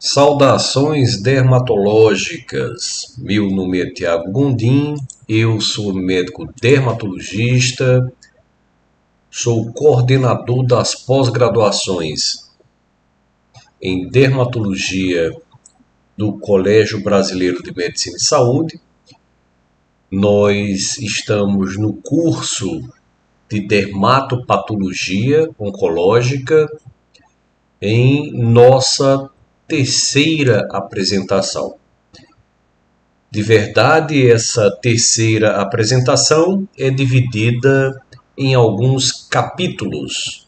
Saudações dermatológicas. Meu nome é Tiago Gondim, eu sou médico dermatologista, sou coordenador das pós-graduações em dermatologia do Colégio Brasileiro de Medicina e Saúde. Nós estamos no curso de dermatopatologia oncológica em nossa terceira apresentação. De verdade, essa terceira apresentação é dividida em alguns capítulos.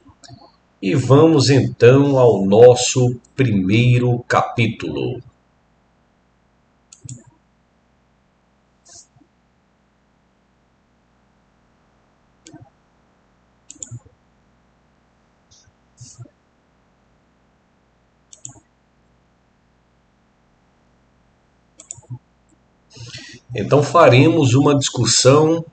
E vamos então ao nosso primeiro capítulo. Então faremos uma discussão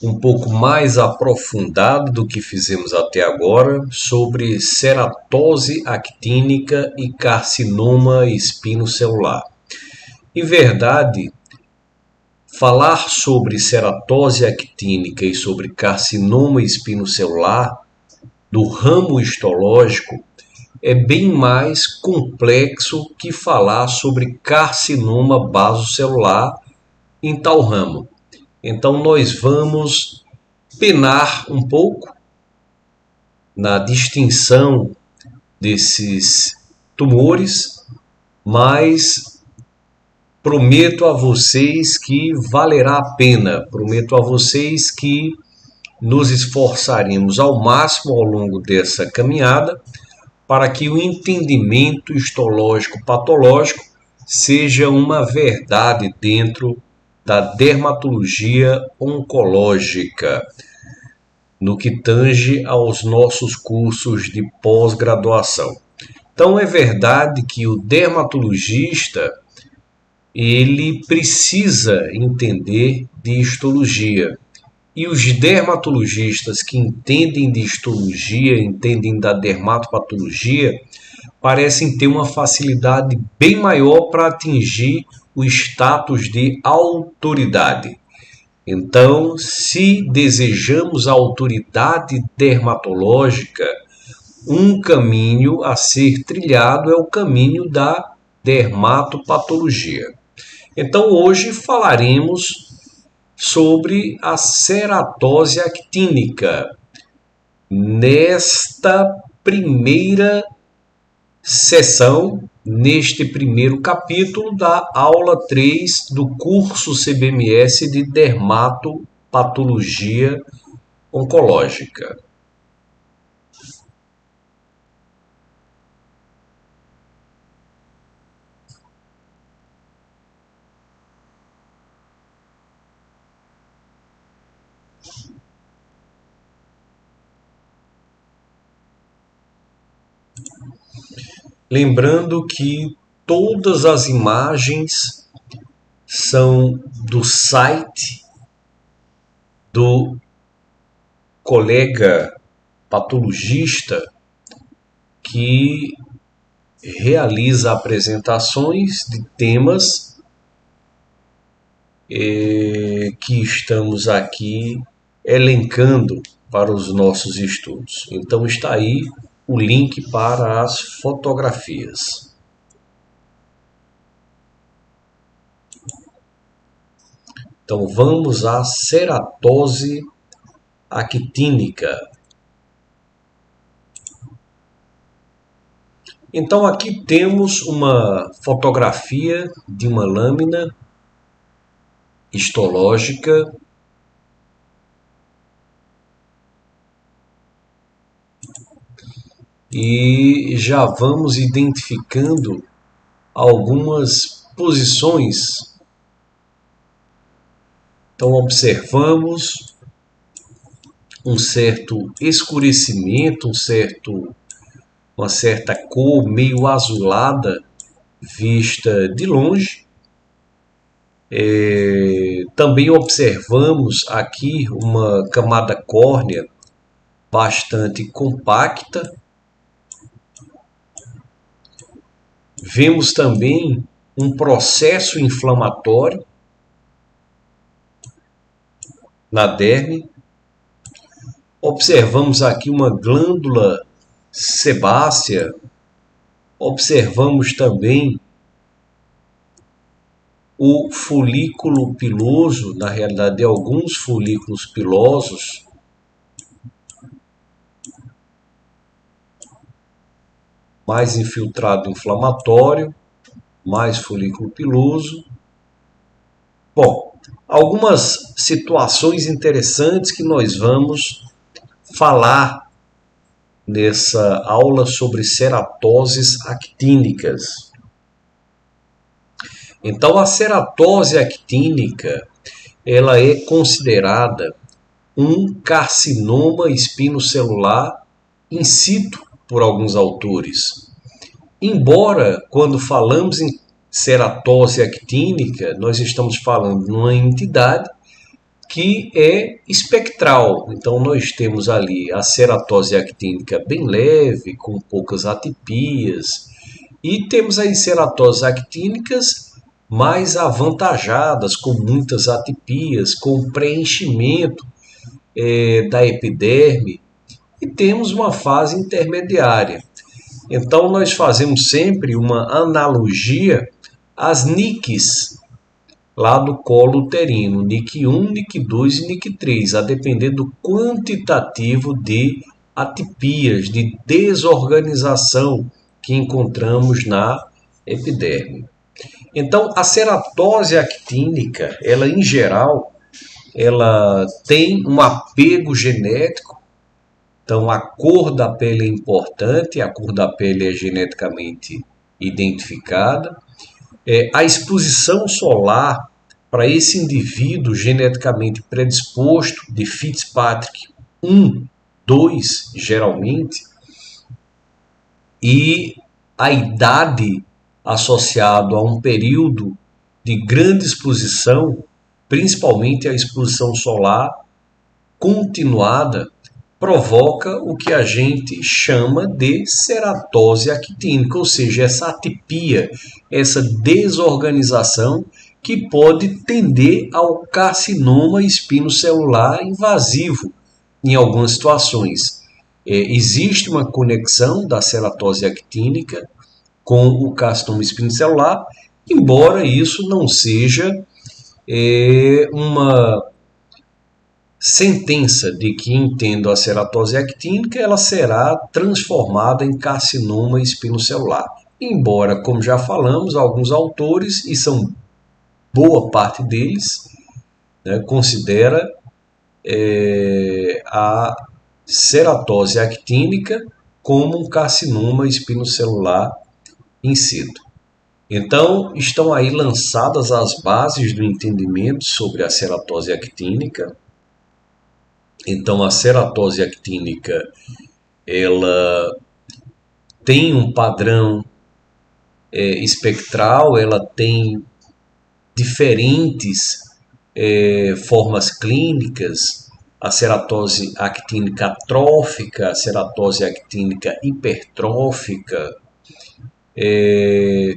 um pouco mais aprofundada do que fizemos até agora sobre ceratose actínica e carcinoma espinocelular. Em verdade, falar sobre ceratose actínica e sobre carcinoma espinocelular do ramo histológico é bem mais complexo que falar sobre carcinoma basocelular em tal ramo. Então nós vamos penar um pouco na distinção desses tumores, mas prometo a vocês que valerá a pena, prometo a vocês que nos esforçaremos ao máximo ao longo dessa caminhada para que o entendimento histológico patológico seja uma verdade dentro da dermatologia oncológica, no que tange aos nossos cursos de pós-graduação. Então é verdade que o dermatologista ele precisa entender de histologia. E os dermatologistas que entendem de histologia, entendem da dermatopatologia, parecem ter uma facilidade bem maior para atingir o status de autoridade. Então, se desejamos a autoridade dermatológica, um caminho a ser trilhado é o caminho da dermatopatologia. Então, hoje falaremos sobre a ceratose actínica, nesta primeira sessão, neste primeiro capítulo da aula 3 do curso CBMS de dermatopatologia oncológica. Lembrando que todas as imagens são do site do colega patologista que realiza apresentações de temas que estamos aqui elencando para os nossos estudos. Então está aí o link para as fotografias. Então vamos à ceratose actínica. Então aqui temos uma fotografia de uma lâmina histológica e já vamos identificando algumas posições. Então observamos um certo escurecimento, uma certa cor meio azulada vista de longe. Também observamos aqui uma camada córnea bastante compacta. Vemos também um processo inflamatório na derme. Observamos aqui uma glândula sebácea. Observamos também o folículo piloso, na realidade, alguns folículos pilosos. Mais infiltrado inflamatório, mais folículo piloso. Bom, algumas situações interessantes que nós vamos falar nessa aula sobre ceratoses actínicas. Então, a ceratose actínica, ela é considerada um carcinoma espinocelular in situ por alguns autores. Embora, quando falamos em ceratose actínica, nós estamos falando de uma entidade que é espectral. Então, nós temos ali a ceratose actínica bem leve, com poucas atipias, e temos aí ceratoses actínicas mais avantajadas, com muitas atipias, com preenchimento da epiderme, e temos uma fase intermediária. Então, nós fazemos sempre uma analogia às NICs, lá do colo uterino, NIC 1, NIC 2 e NIC 3, a depender do quantitativo de atipias, de desorganização que encontramos na epiderme. Então, a ceratose actínica, ela em geral, ela tem um apego genético. Então, a cor da pele é importante, a cor da pele é geneticamente identificada. A exposição solar para esse indivíduo geneticamente predisposto, de Fitzpatrick 1, 2, geralmente, e a idade associada a um período de grande exposição, principalmente a exposição solar continuada, provoca o que a gente chama de ceratose actínica, ou seja, essa atipia, essa desorganização que pode tender ao carcinoma espinocelular invasivo em algumas situações. Existe uma conexão da ceratose actínica com o carcinoma espinocelular, embora isso não seja uma sentença de que, entendo a ceratose actínica, ela será transformada em carcinoma espinocelular. Embora, como já falamos, alguns autores, e são boa parte deles, considera a ceratose actínica como um carcinoma espinocelular in situ. Então, estão aí lançadas as bases do entendimento sobre a ceratose actínica. Então, a ceratose actínica, ela tem um padrão espectral, ela tem diferentes formas clínicas, a ceratose actínica atrófica, a ceratose actínica hipertrófica.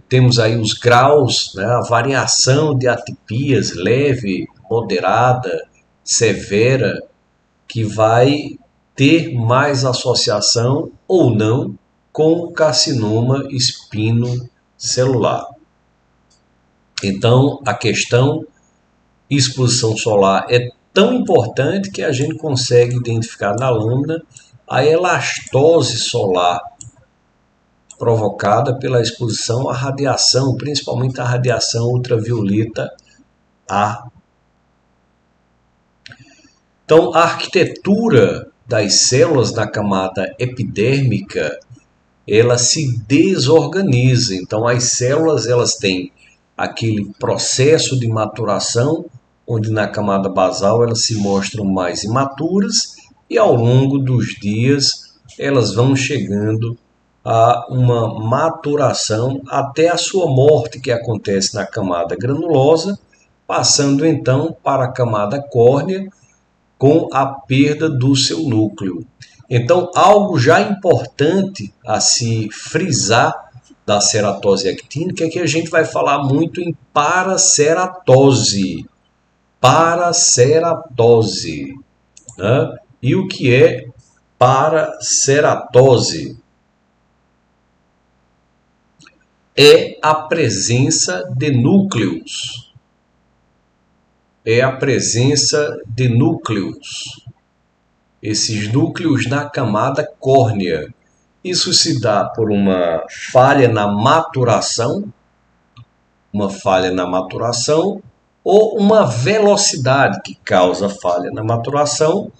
Temos aí os graus, a variação de atipias leve, moderada, severa, que vai ter mais associação ou não com o carcinoma espinocelular. Então, a questão exposição solar é tão importante que a gente consegue identificar na lâmina a elastose solar provocada pela exposição à radiação, principalmente à radiação ultravioleta A. Então, a arquitetura das células na camada epidérmica, ela se desorganiza. Então, as células elas têm aquele processo de maturação, onde na camada basal elas se mostram mais imaturas e ao longo dos dias elas vão chegando a uma maturação até a sua morte, que acontece na camada granulosa, passando então para a camada córnea, com a perda do seu núcleo. Então, algo já importante a se frisar da ceratose actínica, que a gente vai falar muito em paraceratose. Paraceratose, né? E o que é paraceratose? É a presença de núcleos. É a presença de núcleos. Esses núcleos na camada córnea. Isso se dá por uma falha na maturação, ou uma velocidade que causa falha na maturação,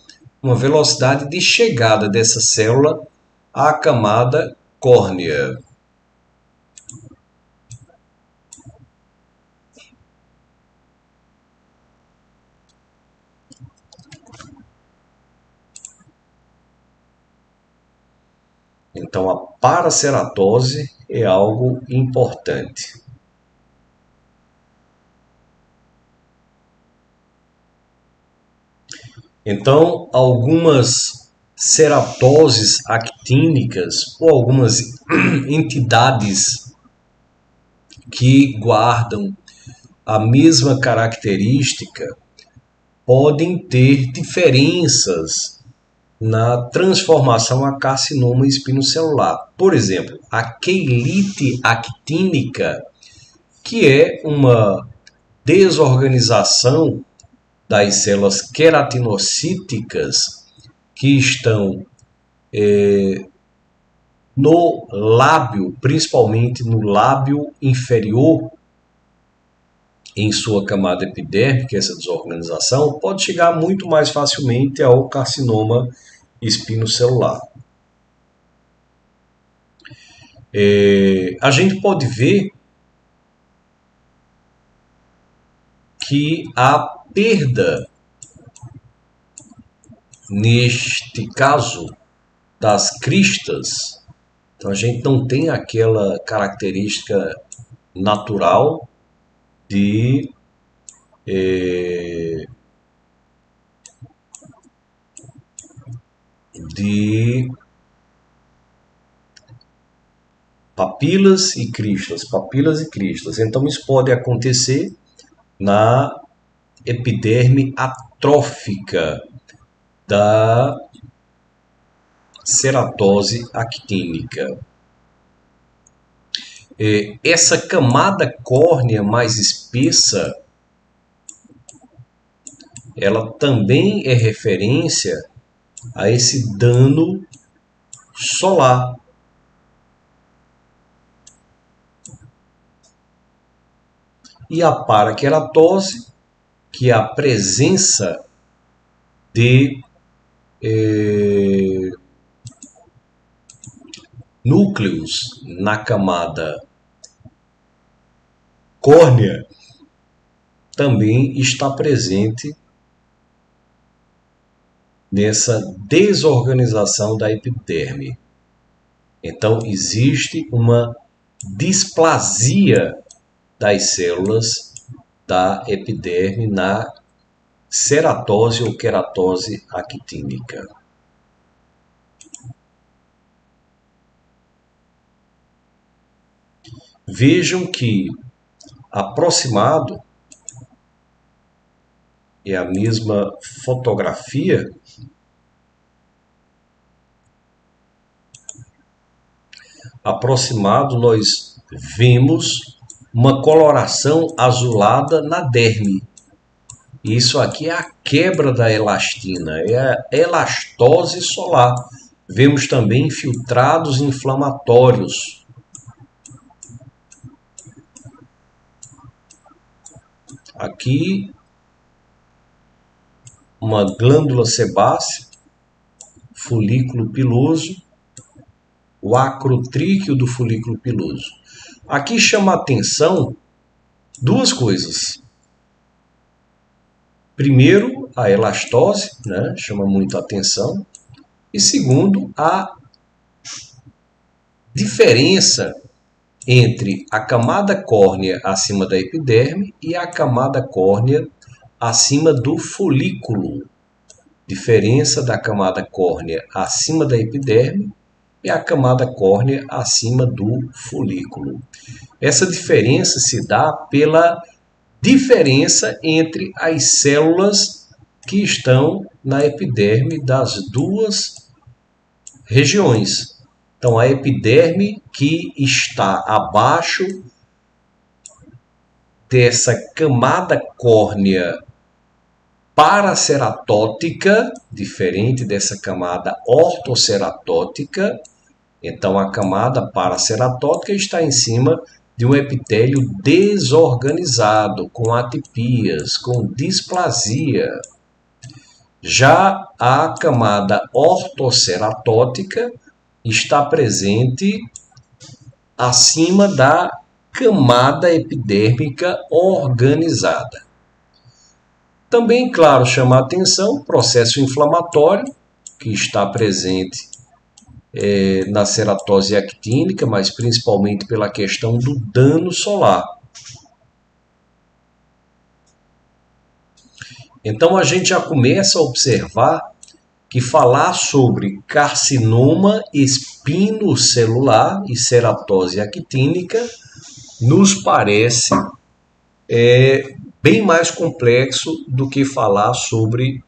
uma velocidade de chegada dessa célula à camada córnea. Então, a paraceratose é algo importante. Então, algumas ceratoses actínicas ou algumas entidades que guardam a mesma característica podem ter diferenças na transformação a carcinoma espinocelular. Por exemplo, a queilite actínica, que é uma desorganização das células queratinocíticas que estão no lábio, principalmente no lábio inferior, em sua camada epidérmica, essa desorganização pode chegar muito mais facilmente ao carcinoma espinocelular. A gente pode ver que a perda, neste caso, das cristas, então a gente não tem aquela característica natural de papilas e cristas. Então isso pode acontecer na epiderme atrófica da ceratose actínica. Essa camada córnea mais espessa, ela também é referência a esse dano solar. E a paraqueratose, que é a presença de núcleos na camada córnea, também está presente nessa desorganização da epiderme. Então, existe uma displasia das células da epiderme na ceratose ou queratose actínica. Vejam que aproximado é a mesma fotografia. Aproximado, nós vemos uma coloração azulada na derme. Isso aqui é a quebra da elastina, é a elastose solar. Vemos também infiltrados inflamatórios. Aqui, uma glândula sebácea, folículo piloso, o acrotríqueo do folículo piloso. Aqui chama a atenção duas coisas. Primeiro, a elastose, né? Chama muito a atenção. E segundo, a diferença entre a camada córnea acima da epiderme e a camada córnea acima do folículo. Diferença da camada córnea acima da epiderme é a camada córnea acima do folículo. Essa diferença se dá pela diferença entre as células que estão na epiderme das duas regiões. Então, a epiderme que está abaixo dessa camada córnea paraceratótica, diferente dessa camada ortoceratótica. Então, a camada paraceratótica está em cima de um epitélio desorganizado, com atipias, com displasia. Já a camada ortoceratótica está presente acima da camada epidérmica organizada. Também, claro, chama a atenção o processo inflamatório, que está presente na ceratose actínica, mas principalmente pela questão do dano solar. Então a gente já começa a observar que falar sobre carcinoma espinocelular e ceratose actínica nos parece bem mais complexo do que falar sobre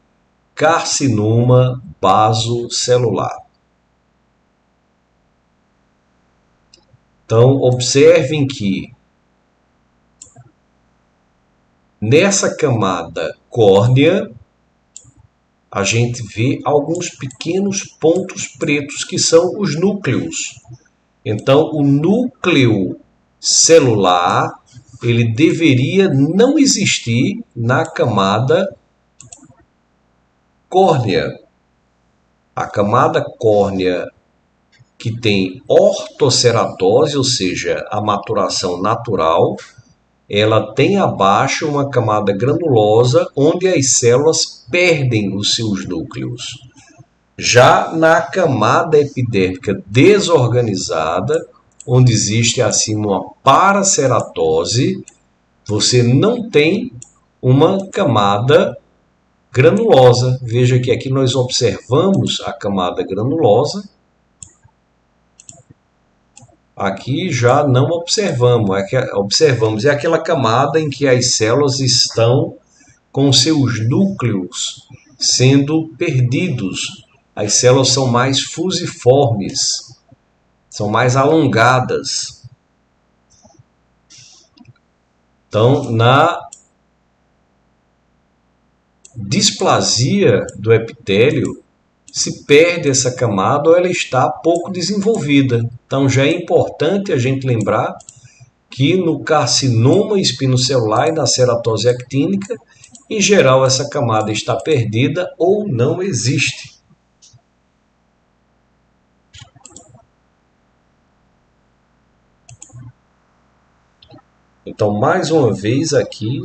carcinoma basocelular. Então, observem que nessa camada córnea, a gente vê alguns pequenos pontos pretos que são os núcleos. Então, o núcleo celular, ele deveria não existir na camada córnea. A camada córnea que tem ortoceratose, ou seja, a maturação natural, ela tem abaixo uma camada granulosa onde as células perdem os seus núcleos. Já na camada epidérmica desorganizada, onde existe acima uma paraceratose, você não tem uma camada granulosa. Veja que aqui nós observamos a camada granulosa. Aqui já não observamos, é aquela camada em que as células estão com seus núcleos sendo perdidos. As células são mais fusiformes, são mais alongadas. Então, na displasia do epitélio, se perde essa camada ou ela está pouco desenvolvida. Então já é importante a gente lembrar que no carcinoma espinocelular e na ceratose actínica, em geral essa camada está perdida ou não existe. Então, mais uma vez aqui,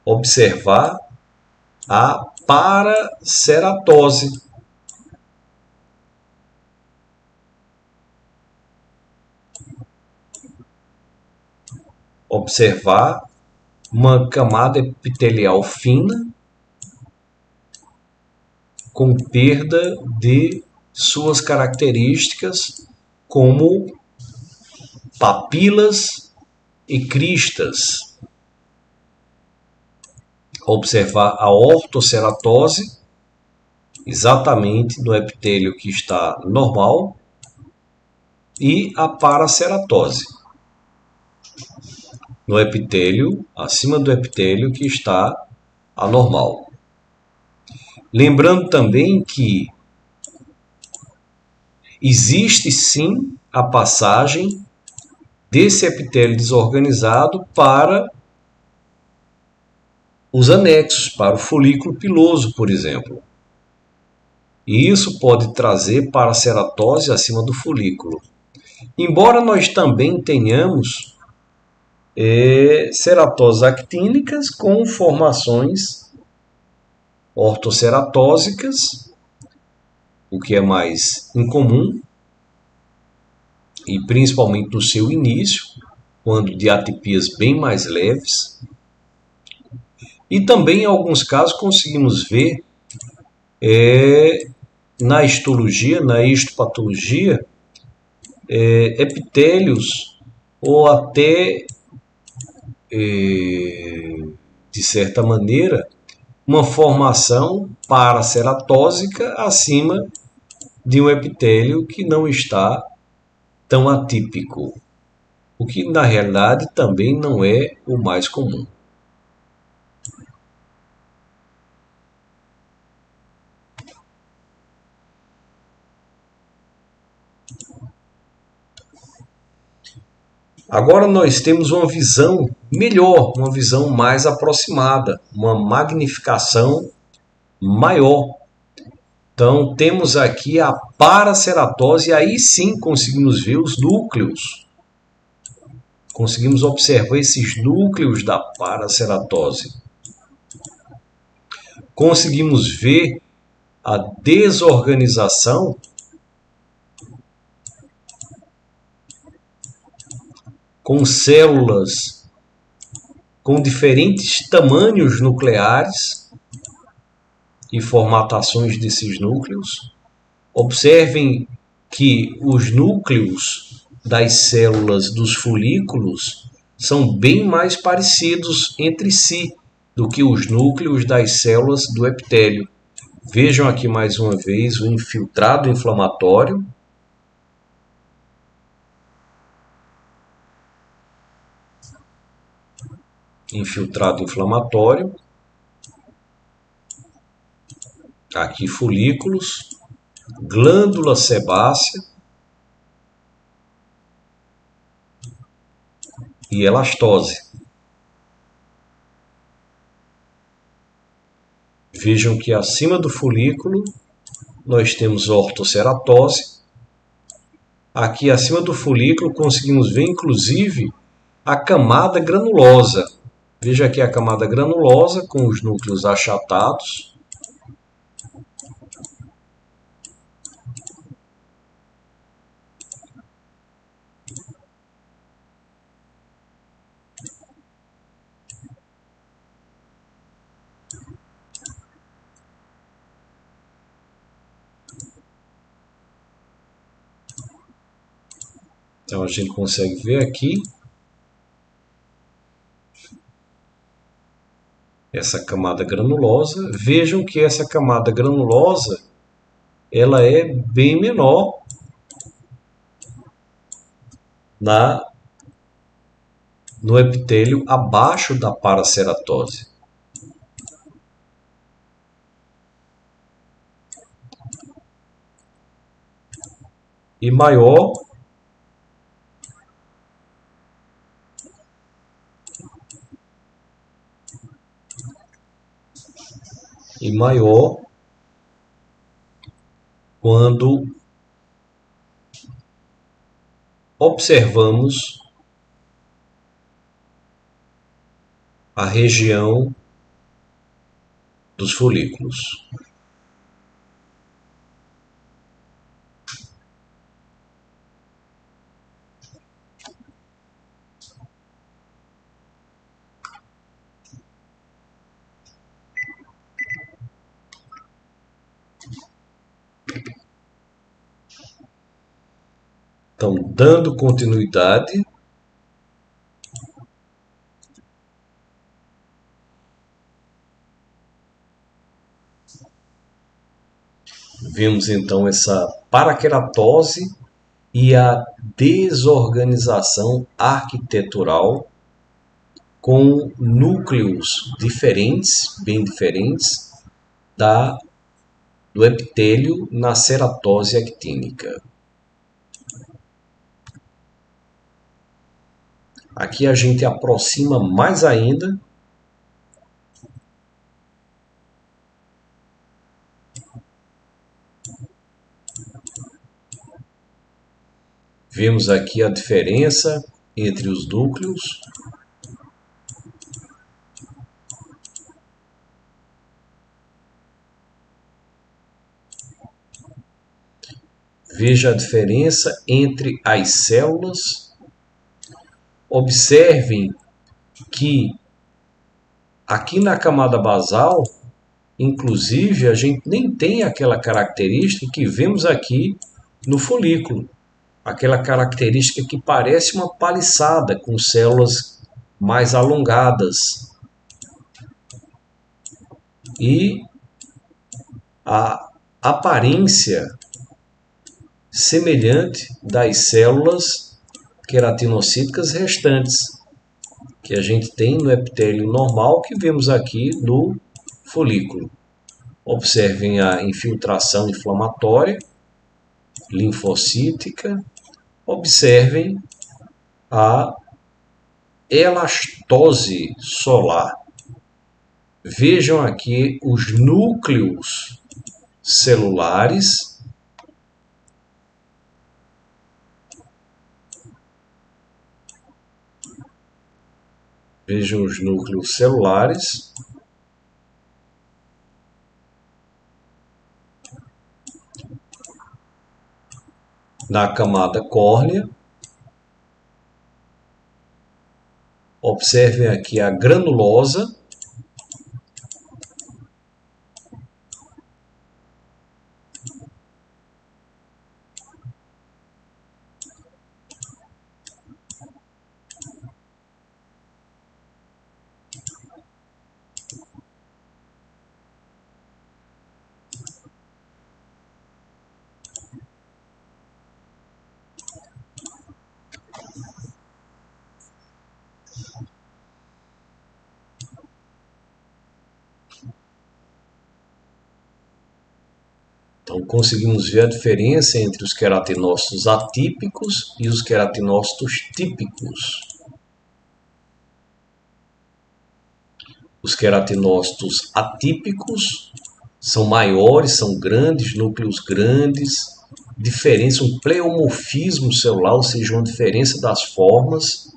observar a paraceratose. Observar uma camada epitelial fina com perda de suas características como papilas e cristas. Observar a ortoceratose, exatamente no epitélio que está normal, e a paraceratose, no epitélio, acima do epitélio que está anormal. Lembrando também que existe sim a passagem desse epitélio desorganizado para os anexos, para o folículo piloso, por exemplo. E isso pode trazer paraceratose acima do folículo. Embora nós também tenhamos ceratoses actínicas com formações ortoceratósicas, o que é mais incomum, e principalmente no seu início, quando de atipias bem mais leves. E também em alguns casos conseguimos ver na histologia, na histopatologia, epitélios ou até, de certa maneira, uma formação paraceratósica acima de um epitélio que não está tão atípico, o que na realidade também não é o mais comum. Agora nós temos uma visão melhor, uma visão mais aproximada, uma magnificação maior. Então temos aqui a paraceratose e aí sim conseguimos ver os núcleos. Conseguimos observar esses núcleos da paraceratose. Conseguimos ver a desorganização com células com diferentes tamanhos nucleares e formatações desses núcleos. Observem que os núcleos das células dos folículos são bem mais parecidos entre si do que os núcleos das células do epitélio. Vejam aqui mais uma vez o infiltrado inflamatório. Infiltrado inflamatório. Aqui folículos, glândula sebácea e elastose. Vejam que acima do folículo nós temos ortoceratose. Aqui acima do folículo conseguimos ver inclusive a camada granulosa. Veja aqui a camada granulosa com os núcleos achatados. Então a gente consegue ver aqui essa camada granulosa. Vejam que essa camada granulosa ela é bem menor no epitélio abaixo da paraceratose. E maior quando observamos a região dos folículos. Então, dando continuidade, vemos então essa paraqueratose e a desorganização arquitetural com núcleos diferentes, bem diferentes, do epitélio na ceratose actínica. Aqui a gente aproxima mais ainda. Vemos aqui a diferença entre os núcleos. Veja a diferença entre as células. Observem que aqui na camada basal, inclusive, a gente nem tem aquela característica que vemos aqui no folículo. aquela característica que parece uma paliçada, com células mais alongadas. E a aparência semelhante das células queratinocíticas restantes, que a gente tem no epitélio normal, que vemos aqui no folículo. Observem a infiltração inflamatória, linfocítica. Observem a elastose solar. Vejam aqui os núcleos celulares. Vejam os núcleos celulares. Na camada córnea. Observem aqui a granulosa. Então, conseguimos ver a diferença entre os queratinócitos atípicos e os queratinócitos típicos. Os queratinócitos atípicos são maiores, são grandes, núcleos grandes, diferença, um pleomorfismo celular, ou seja, uma diferença das formas.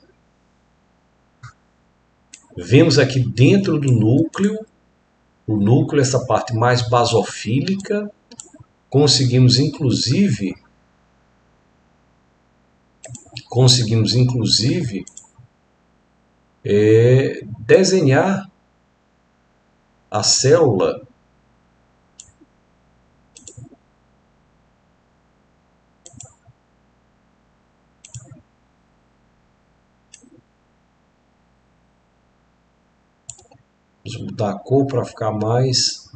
Vemos aqui dentro do núcleo, o núcleo, essa parte mais basofílica. Conseguimos inclusive desenhar a célula Vamos mudar a cor para ficar mais.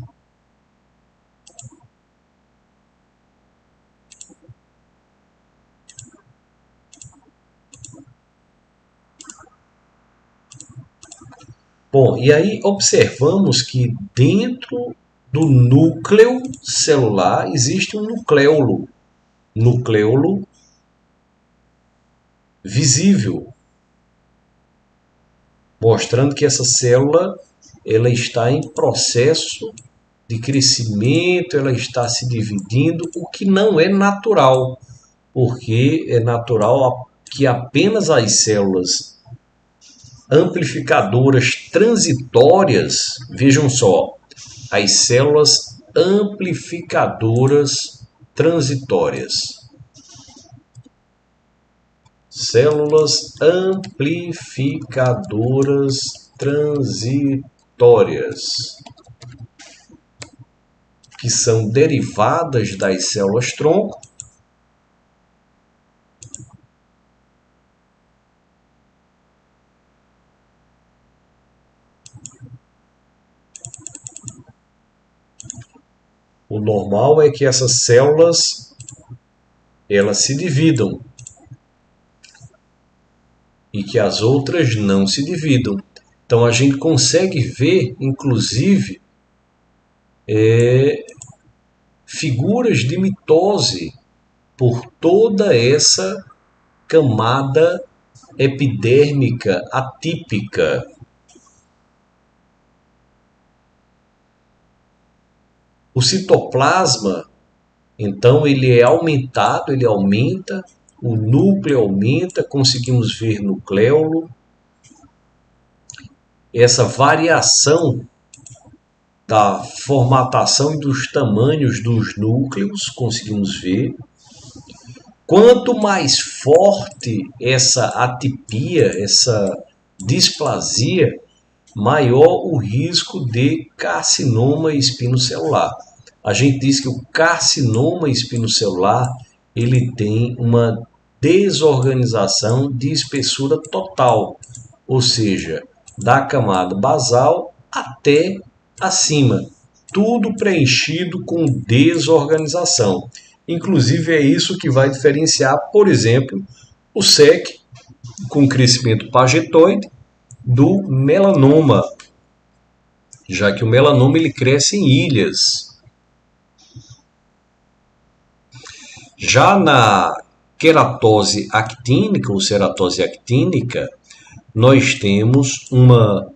Bom, e aí observamos que dentro do núcleo celular existe um nucleolo visível, mostrando que essa célula ela está em processo de crescimento, ela está se dividindo, o que não é natural, porque é natural que apenas as células amplificadoras transitórias, vejam só, as células amplificadoras transitórias. Células amplificadoras transitórias, que são derivadas das células-tronco, o normal é que essas células elas se dividam e que as outras não se dividam. Então a gente consegue ver, inclusive, figuras de mitose por toda essa camada epidérmica atípica. O citoplasma, então, ele é aumentado, ele aumenta, o núcleo aumenta, conseguimos ver nucleolo. Essa variação da formatação e dos tamanhos dos núcleos, conseguimos ver. Quanto mais forte essa atipia, essa displasia, maior o risco de carcinoma espinocelular. A gente diz que o carcinoma espinocelular ele tem uma desorganização de espessura total, ou seja, da camada basal até acima, tudo preenchido com desorganização. Inclusive é isso que vai diferenciar, por exemplo, o SEC com crescimento pagetoide do melanoma, já que o melanoma ele cresce em ilhas. Já na queratose actínica ou ceratose actínica, nós temos uma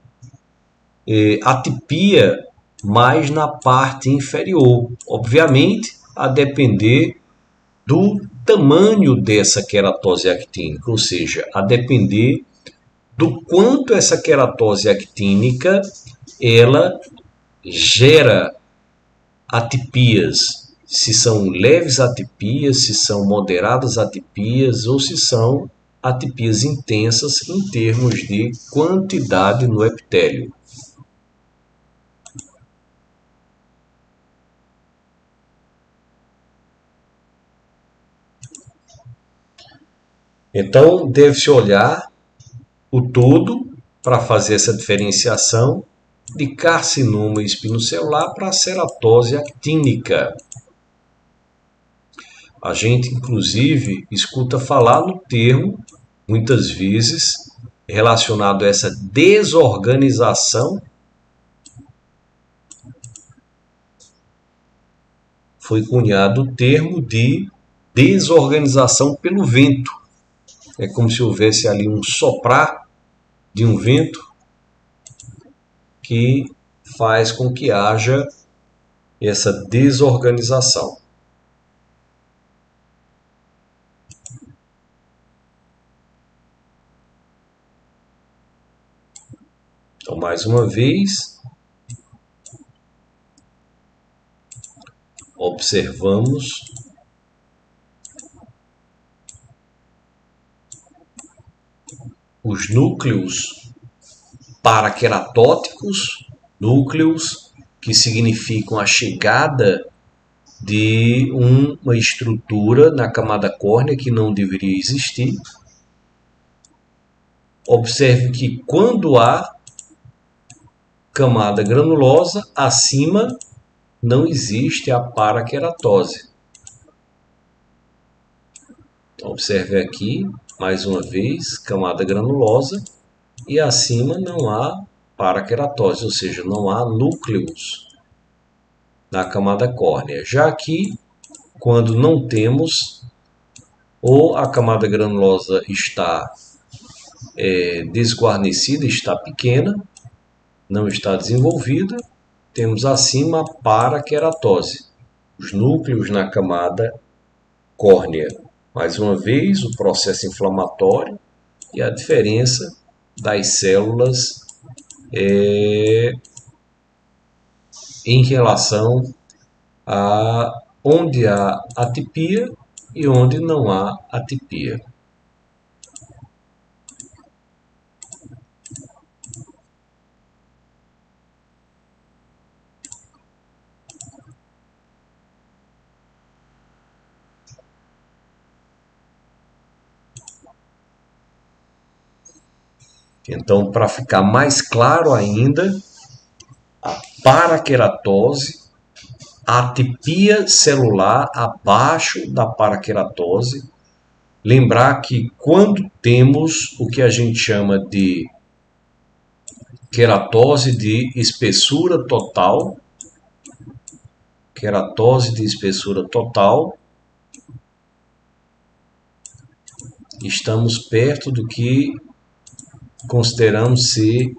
atipia mais na parte inferior, obviamente a depender do tamanho dessa queratose actínica, ou seja, a depender do quanto essa queratose actínica ela gera atipias, se são leves atipias, se são moderadas atipias ou se são atipias intensas em termos de quantidade no epitélio. Então, deve-se olhar o todo para fazer essa diferenciação de carcinoma espinocelular para a ceratose actínica. A gente, inclusive, escuta falar no termo, muitas vezes, relacionado a essa desorganização. Foi cunhado o termo de desorganização pelo vento. É como se houvesse ali um soprar de um vento que faz com que haja essa desorganização. Então, mais uma vez, observamos os núcleos paraqueratóticos, núcleos que significam a chegada de uma estrutura na camada córnea que não deveria existir. Observe que quando há camada granulosa, acima não existe a paraqueratose. Então, observe aqui, mais uma vez, camada granulosa e acima não há paraqueratose, ou seja, não há núcleos na camada córnea. Já aqui, quando não temos, ou a camada granulosa está desguarnecida, está pequena, não está desenvolvida, temos acima a paraqueratose, os núcleos na camada córnea. Mais uma vez, o processo inflamatório e a diferença das células em relação a onde há atipia e onde não há atipia. Então, para ficar mais claro ainda, a paraqueratose, a atipia celular abaixo da paraqueratose. Lembrar que quando temos o que a gente chama de queratose de espessura total, estamos perto do que consideramos ser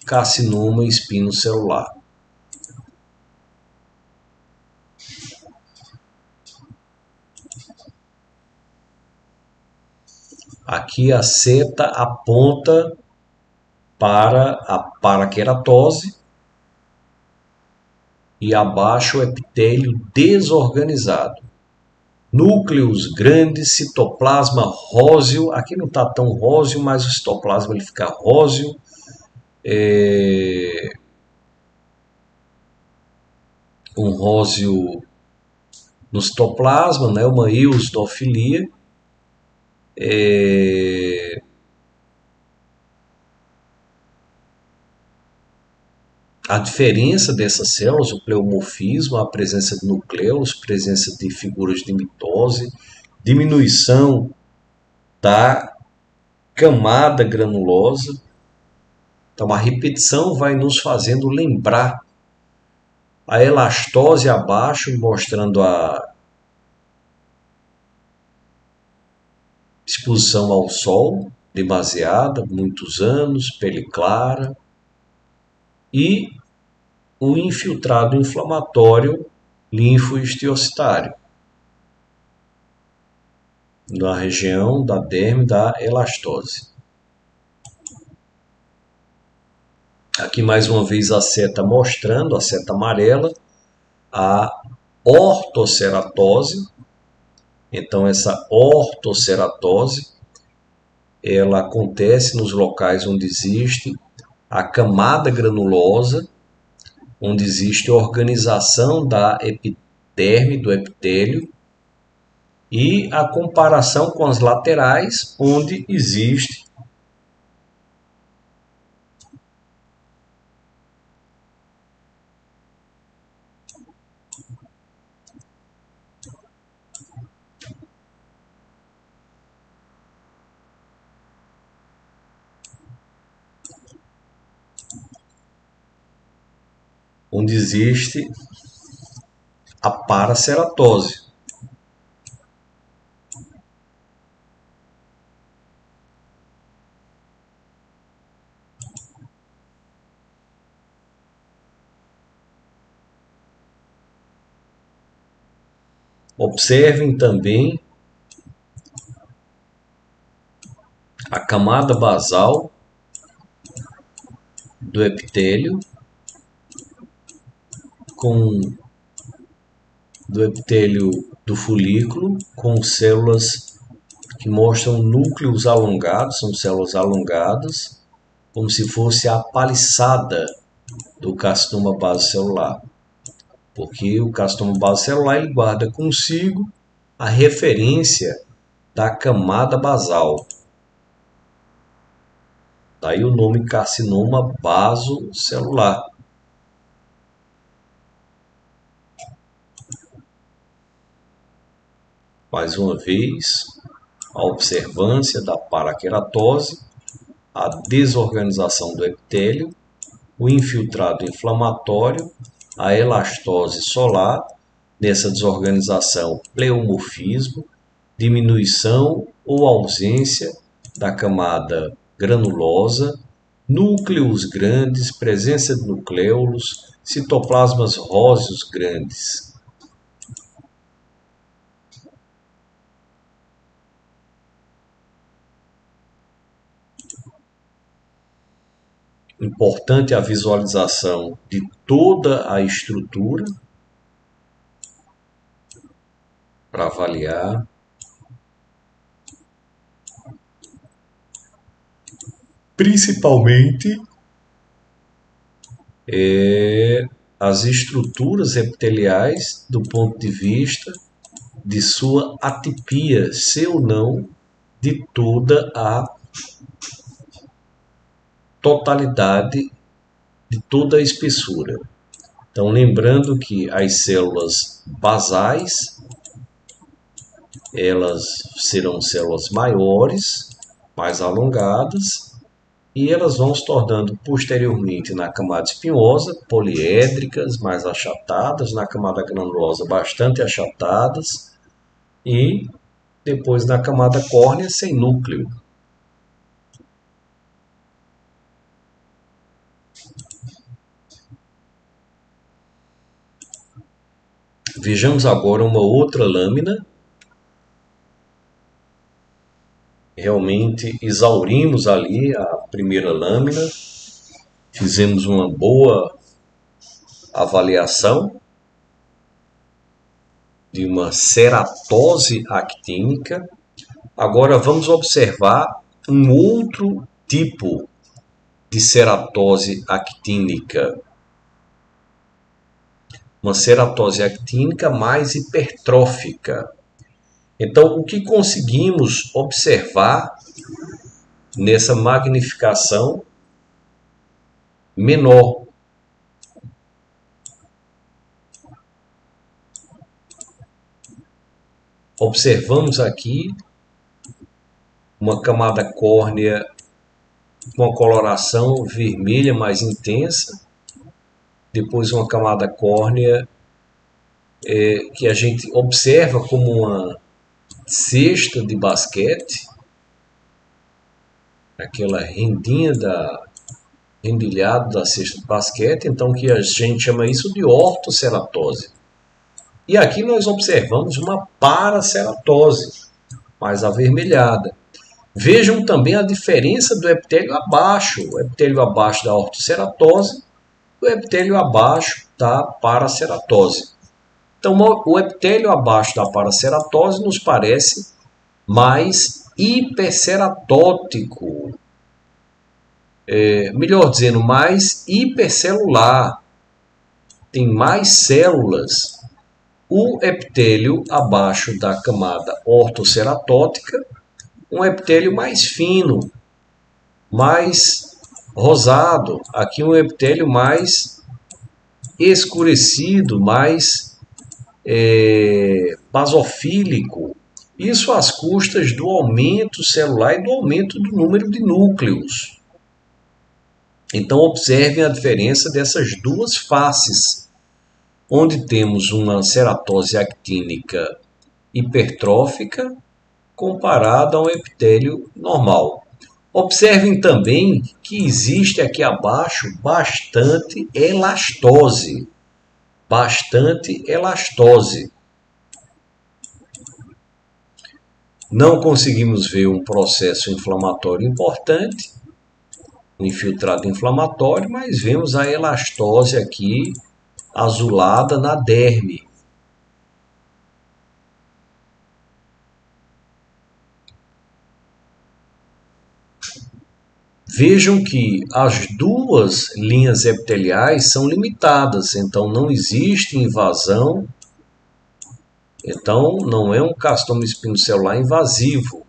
carcinoma espinocelular. Aqui a seta aponta para a paraqueratose e abaixo o epitélio desorganizado. Núcleos grandes, citoplasma róseo, aqui não está tão róseo, mas o citoplasma ele fica róseo. Um róseo no citoplasma, né, uma eosinofilia. É, a diferença dessas células, o pleomorfismo, a presença de nucleus, presença de figuras de mitose, diminuição da camada granulosa. Então, a repetição vai nos fazendo lembrar a elastose abaixo, mostrando a exposição ao sol demasiada, muitos anos, pele clara, e o infiltrado inflamatório linfohistiocytário, na região da derme da elastose. Aqui mais uma vez a seta mostrando, a seta amarela, a ortoceratose. Então essa ortoceratose, ela acontece nos locais onde existe a camada granulosa, onde existe organização da epiderme, do epitélio, e a comparação com as laterais, onde existe a paraceratose. Observem também a camada basal do epitélio do epitélio do folículo, com células que mostram núcleos alongados, são células alongadas, como se fosse a paliçada do carcinoma basocelular. Porque o carcinoma basocelular ele guarda consigo a referência da camada basal. Daí o nome carcinoma basocelular. Mais uma vez, a observância da paraqueratose, a desorganização do epitélio, o infiltrado inflamatório, a elastose solar, nessa desorganização, pleomorfismo, diminuição ou ausência da camada granulosa, núcleos grandes, presença de nucléolos, citoplasmas róseos grandes. Importante a visualização de toda a estrutura para avaliar. Principalmente as estruturas epiteliais do ponto de vista de sua atipia, se ou não de toda a totalidade de toda a espessura. Então, lembrando que as células basais, elas serão células maiores, mais alongadas, e elas vão se tornando posteriormente na camada espinhosa, poliédricas, mais achatadas, na camada granulosa bastante achatadas, e depois na camada córnea sem núcleo. Vejamos agora uma outra lâmina. Realmente exaurimos ali a primeira lâmina, fizemos uma boa avaliação de uma ceratose actínica. Agora vamos observar um outro tipo de ceratose actínica. Uma ceratose actínica mais hipertrófica. Então, o que conseguimos observar nessa magnificação menor? Observamos aqui uma camada córnea com uma coloração vermelha mais intensa, depois uma camada córnea que a gente observa como uma cesta de basquete, aquela rendilhado da cesta de basquete, então que a gente chama isso de ortoceratose. E aqui nós observamos uma paraceratose, mais avermelhada. Vejam também a diferença do epitélio abaixo, o epitélio abaixo da ortoceratose, o epitélio abaixo da paraceratose. Então, o epitélio abaixo da paraceratose nos parece mais hiperceratótico, melhor dizendo, mais hipercelular, tem mais células. O epitélio abaixo da camada ortoceratótica, um epitélio mais fino, mais rosado, aqui um epitélio mais escurecido, mais basofílico. Isso às custas do aumento celular e do aumento do número de núcleos. Então observem a diferença dessas duas faces, onde temos uma ceratose actínica hipertrófica comparada a um epitélio normal. Observem também que existe aqui abaixo bastante elastose. Bastante elastose. Não conseguimos ver um processo inflamatório importante, um infiltrado inflamatório, mas vemos a elastose aqui azulada na derme. Vejam que as duas linhas epiteliais são limitadas, então não existe invasão, então não é um carcinoma espinocelular invasivo.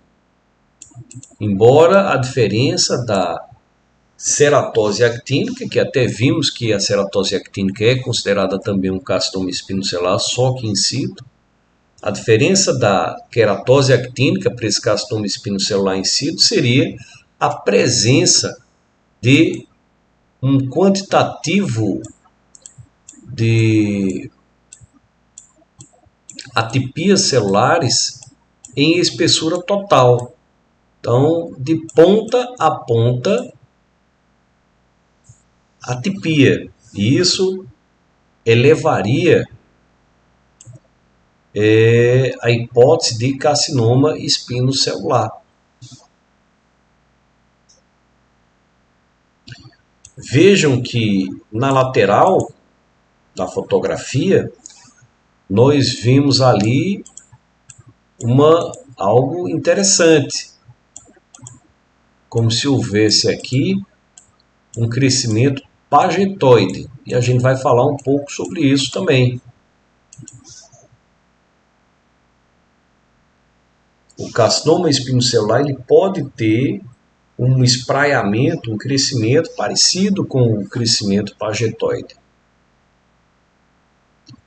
Embora a diferença da ceratose actínica, que até vimos que a ceratose actínica é considerada também um carcinoma espinocelular, só que in situ, a diferença da queratose actínica para esse carcinoma espinocelular in situ seria a presença de um quantitativo de atipias celulares em espessura total. Então, de ponta a ponta, atipia. E isso elevaria a hipótese de carcinoma espinocelular. Vejam que na lateral da fotografia nós vimos ali algo interessante, como se houvesse aqui um crescimento pagetoide, e a gente vai falar um pouco sobre isso também. O carcinoma espinocelular ele pode ter um espraiamento, um crescimento parecido com o crescimento pagetoide.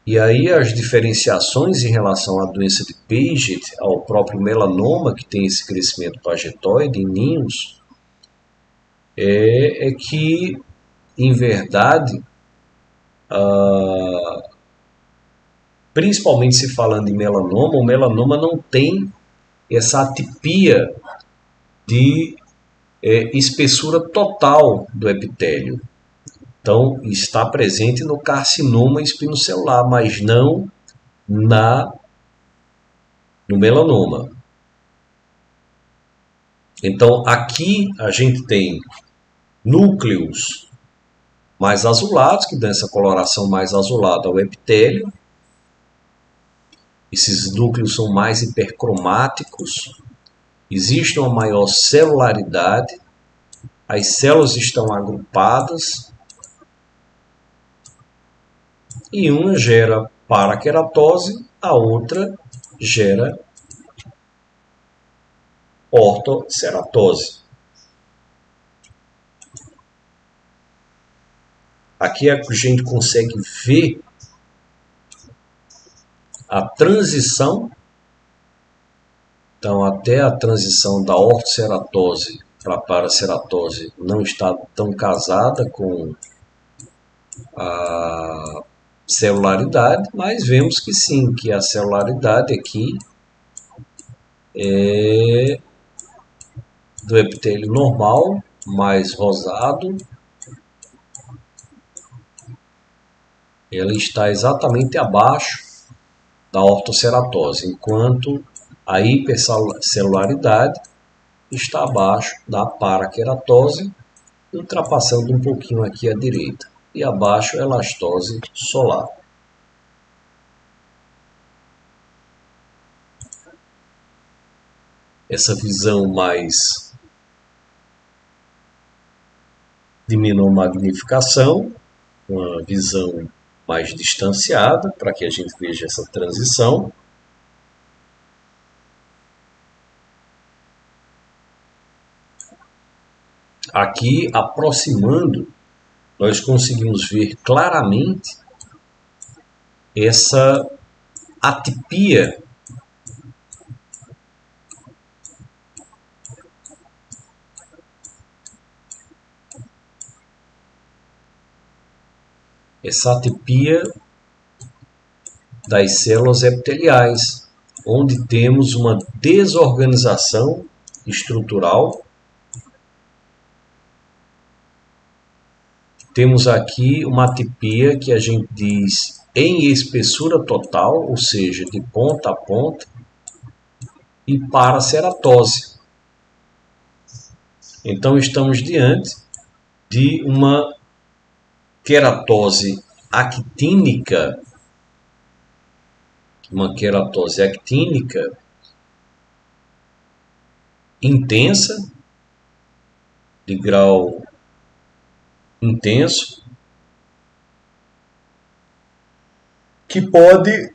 E aí as diferenciações em relação à doença de Paget, ao próprio melanoma, que tem esse crescimento pagetoide em ninhos, é que, em verdade, principalmente se falando em melanoma, o melanoma não tem essa atipia de espessura total do epitélio. Então, está presente no carcinoma espinocelular, mas não no melanoma. Então, aqui a gente tem núcleos mais azulados, que dão essa coloração mais azulada ao epitélio. Esses núcleos são mais hipercromáticos. Existe uma maior celularidade. As células estão agrupadas. E uma gera paraqueratose, a outra gera ortoceratose. Aqui a gente consegue ver a transição. Então, até a transição da ortoceratose para a paraceratose não está tão casada com a celularidade, mas vemos que sim, que a celularidade aqui é do epitélio normal, mais rosado. Ela está exatamente abaixo da ortoceratose, enquanto a hipercelularidade está abaixo da paraqueratose, ultrapassando um pouquinho aqui à direita, e abaixo a elastose solar. Essa visão mais de menor magnificação, uma visão mais distanciada, para que a gente veja essa transição. Aqui, aproximando, nós conseguimos ver claramente essa atipia das células epiteliais, onde temos uma desorganização estrutural. Temos aqui uma atipia que a gente diz em espessura total, ou seja, de ponta a ponta, e paraceratose. Então estamos diante de uma queratose actínica, intensa, de grau intenso, que pode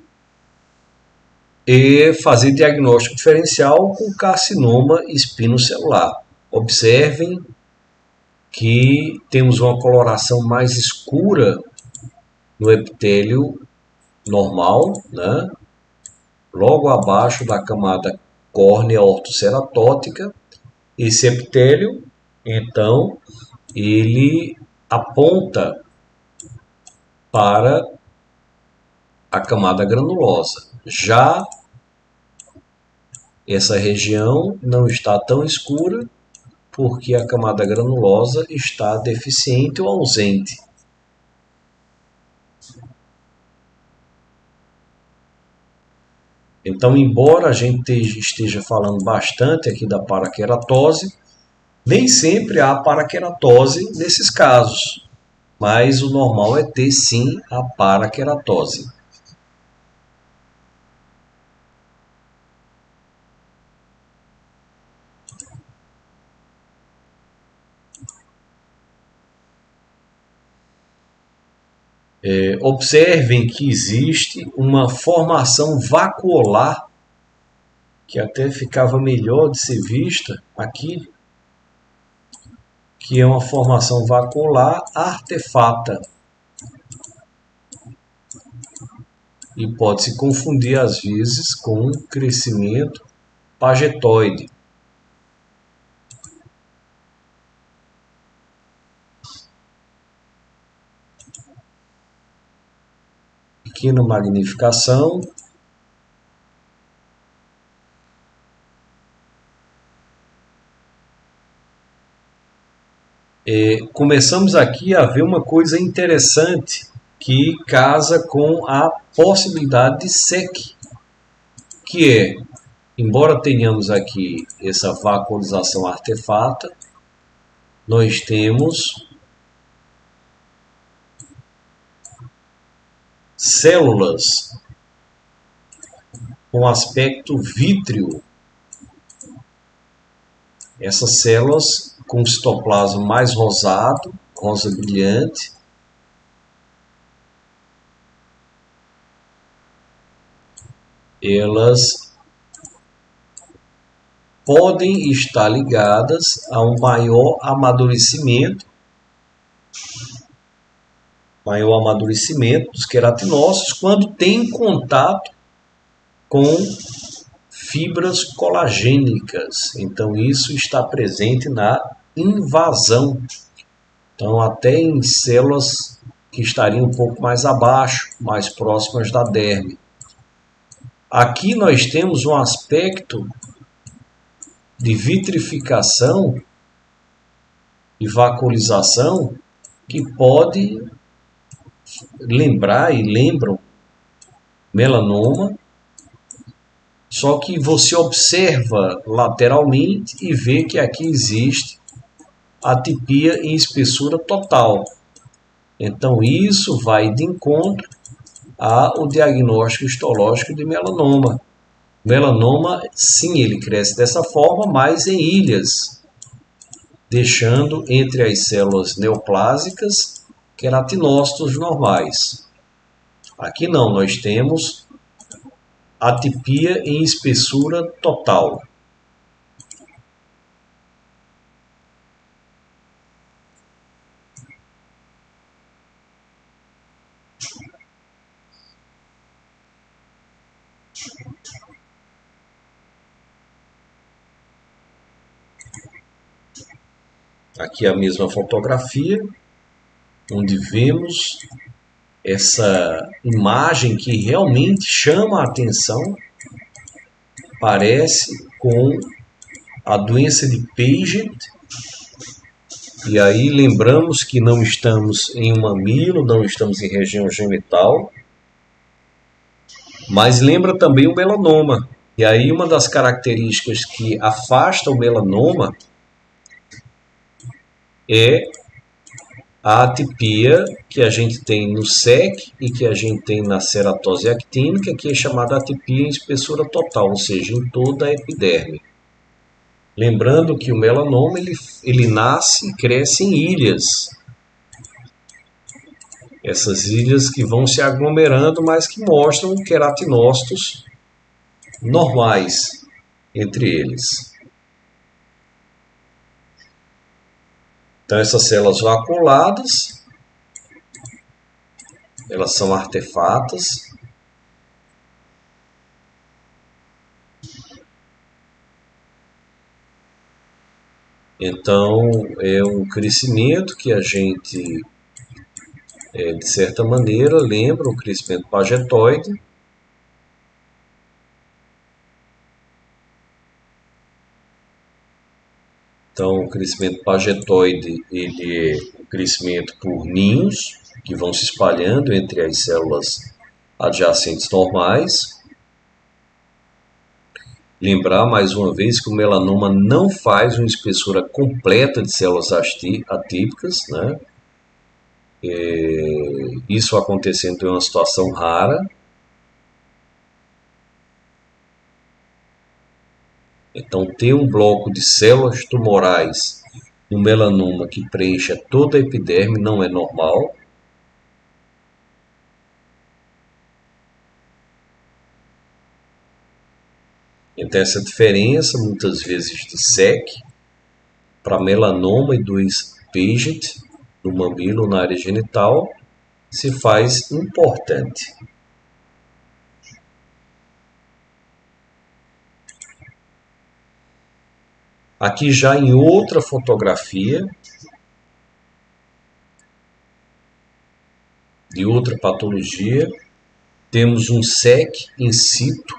fazer diagnóstico diferencial com carcinoma espinocelular. Observem que temos uma coloração mais escura no epitélio normal, né? Logo abaixo da camada córnea ortoceratótica. Esse epitélio, então, ele aponta para a camada granulosa. Já essa região não está tão escura porque a camada granulosa está deficiente ou ausente. Então, embora a gente esteja falando bastante aqui da paraqueratose, nem sempre há paraqueratose nesses casos, mas o normal é ter sim a paraqueratose. Observem que existe uma formação vacuolar, que até ficava melhor de ser vista aqui, que é uma formação vacuolar artefata. E pode se confundir às vezes com crescimento pagetoide. Pequena magnificação. Começamos aqui a ver uma coisa interessante que casa com a possibilidade de SEC, que é, embora tenhamos aqui essa vacuolização artefata, nós temos células com aspecto vítreo. Essas células com citoplasma mais rosado, rosa brilhante, elas podem estar ligadas a um maior amadurecimento dos queratinócitos quando tem contato com fibras colagênicas. Então isso está presente na invasão. Então até em células que estariam um pouco mais abaixo, mais próximas da derme. Aqui nós temos um aspecto de vitrificação e vacuolização que pode lembrar e lembram melanoma, só que você observa lateralmente e vê que aqui existe atipia em espessura total. Então isso vai de encontro ao diagnóstico histológico de melanoma. Melanoma, sim, ele cresce dessa forma, mas em ilhas, deixando entre as células neoplásicas queratinócitos normais. Aqui não, nós temos atipia em espessura total. Aqui a mesma fotografia, onde vemos essa imagem que realmente chama a atenção, parece com a doença de Paget. E aí lembramos que não estamos em um mamilo, não estamos em região genital, mas lembra também o melanoma. E aí uma das características que afasta o melanoma é a atipia que a gente tem no SEC e que a gente tem na ceratose actínica, que é chamada atipia em espessura total, ou seja, em toda a epiderme. Lembrando que o melanoma ele nasce e cresce em ilhas. Essas ilhas que vão se aglomerando, mas que mostram queratinócitos normais entre eles. Então essas células vacuoladas, elas são artefatas. Então é um crescimento que a gente, de certa maneira, lembra o crescimento pagetoide. Então, o crescimento pagetoide ele é o crescimento por ninhos que vão se espalhando entre as células adjacentes normais. Lembrar mais uma vez que o melanoma não faz uma espessura completa de células atípicas, né? Isso acontecendo em uma situação rara. Então, ter um bloco de células tumorais no melanoma que preencha toda a epiderme não é normal. Então, essa diferença, muitas vezes, de SEC para melanoma e do Paget no mamilo, na área genital, se faz importante. Aqui já em outra fotografia de outra patologia, temos um SEC in situ.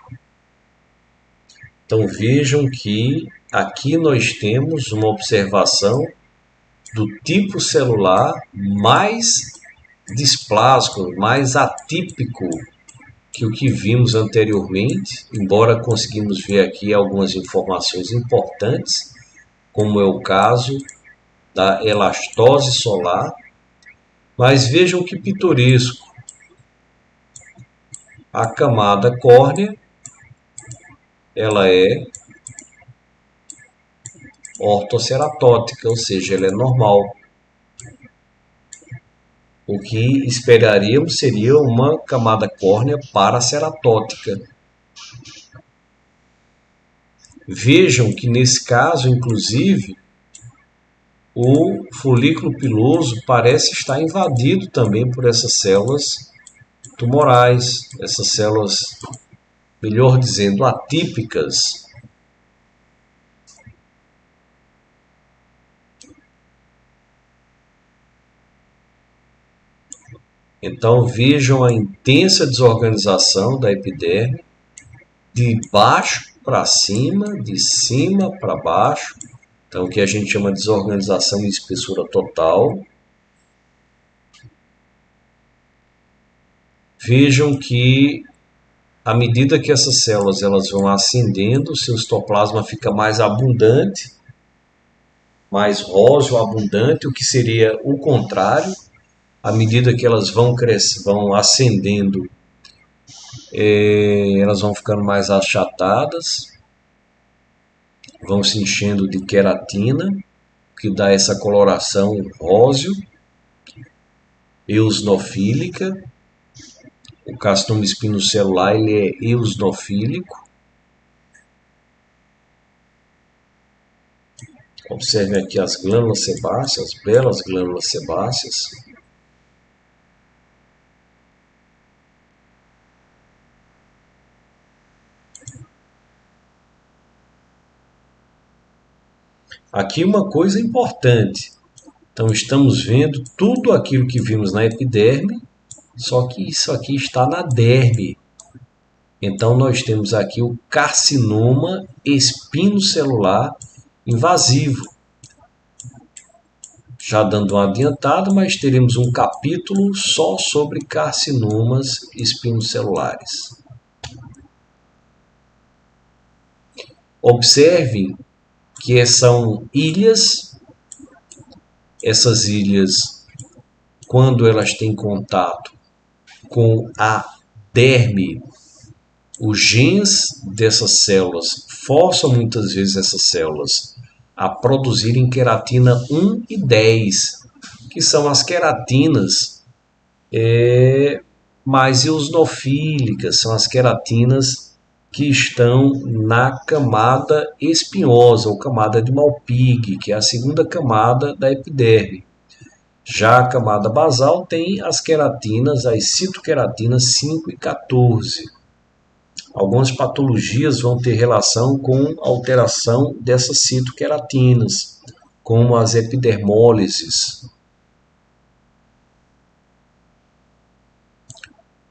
Então vejam que aqui nós temos uma observação do tipo celular mais displásico, mais atípico que o que vimos anteriormente, embora conseguimos ver aqui algumas informações importantes, como é o caso da elastose solar. Mas vejam que pitoresco. A camada córnea, ela é ortoceratótica, ou seja, ela é normal. O que esperaríamos seria uma camada córnea paraceratótica. Vejam que nesse caso, inclusive, o folículo piloso parece estar invadido também por essas células tumorais, essas células, melhor dizendo, atípicas. Então vejam a intensa desorganização da epiderme, de baixo para cima, de cima para baixo. Então o que a gente chama de desorganização em espessura total. Vejam que à medida que essas células elas vão ascendendo, o seu citoplasma fica mais abundante, mais róseo, abundante, o que seria o contrário. À medida que elas vão crescendo, vão ascendendo, elas vão ficando mais achatadas, vão se enchendo de queratina, que dá essa coloração róseo, eosinofílica. O carcinoma espinocelular ele é eosinofílico. Observem aqui as glândulas sebáceas, as belas glândulas sebáceas. Aqui uma coisa importante. Então estamos vendo tudo aquilo que vimos na epiderme, só que isso aqui está na derme. Então nós temos aqui o carcinoma espinocelular invasivo. Já dando uma adiantada, mas teremos um capítulo só sobre carcinomas espinocelulares. Observem que são ilhas. Essas ilhas, quando elas têm contato com a derme, os genes dessas células forçam muitas vezes essas células a produzirem queratina 1 e 10, que são as queratinas mais eosinofílicas, são as queratinas que estão na camada espinhosa, ou camada de Malpighi, que é a segunda camada da epiderme. Já a camada basal tem as queratinas, as citoqueratinas 5 e 14. Algumas patologias vão ter relação com alteração dessas citoqueratinas, como as epidermólises.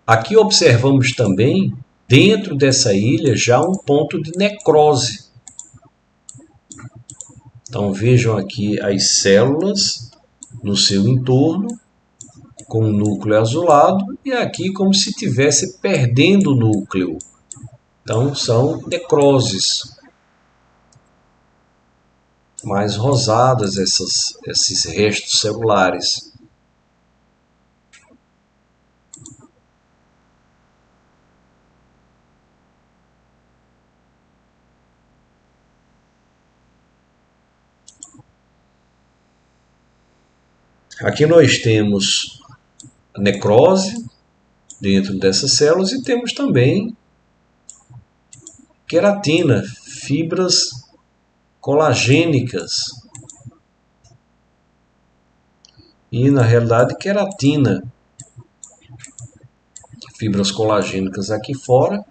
Aqui observamos também, dentro dessa ilha, já um ponto de necrose. Então vejam aqui as células no seu entorno, com o núcleo azulado, e aqui como se estivesse perdendo o núcleo. Então são necroses mais rosadas, esses restos celulares. Aqui nós temos a necrose dentro dessas células e temos também queratina, fibras colagênicas. E na realidade queratina, fibras colagênicas aqui fora.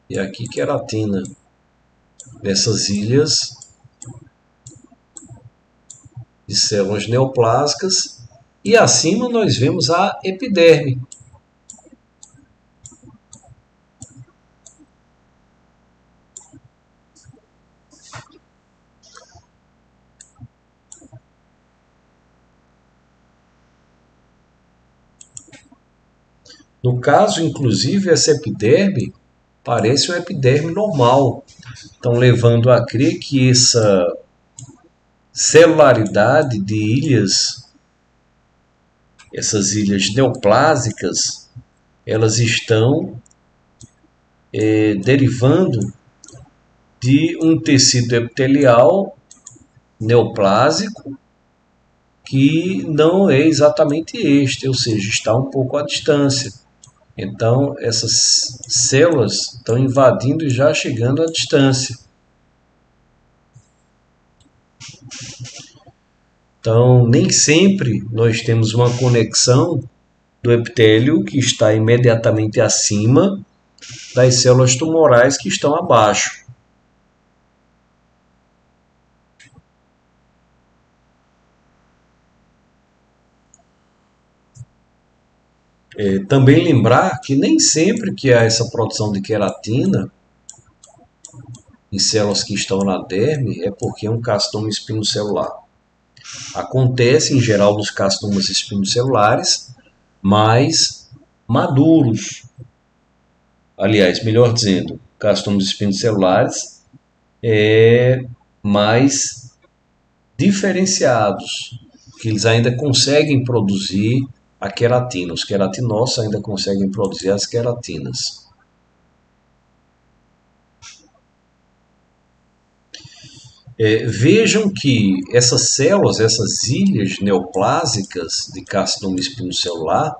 E aqui queratina dessas ilhas de células neoplásicas, e acima nós vemos a epiderme. No caso, inclusive, essa epiderme parece uma epiderme normal. Então, levando a crer que essa celularidade de ilhas, essas ilhas neoplásicas, elas estão derivando de um tecido epitelial neoplásico que não é exatamente este, ou seja, está um pouco à distância. Então, essas células estão invadindo e já chegando à distância. Então, nem sempre nós temos uma conexão do epitélio que está imediatamente acima das células tumorais que estão abaixo. Também lembrar que nem sempre que há essa produção de queratina em células que estão na derme é porque é um carcinoma espinocelular. Acontece em geral nos carcinomas espinocelulares mais maduros. Aliás, melhor dizendo, carcinomas espinocelulares mais diferenciados, que eles ainda conseguem produzir a queratina. Os queratinócitos ainda conseguem produzir as queratinas. Vejam que essas células, essas ilhas neoplásicas de carcinoma espinocelular,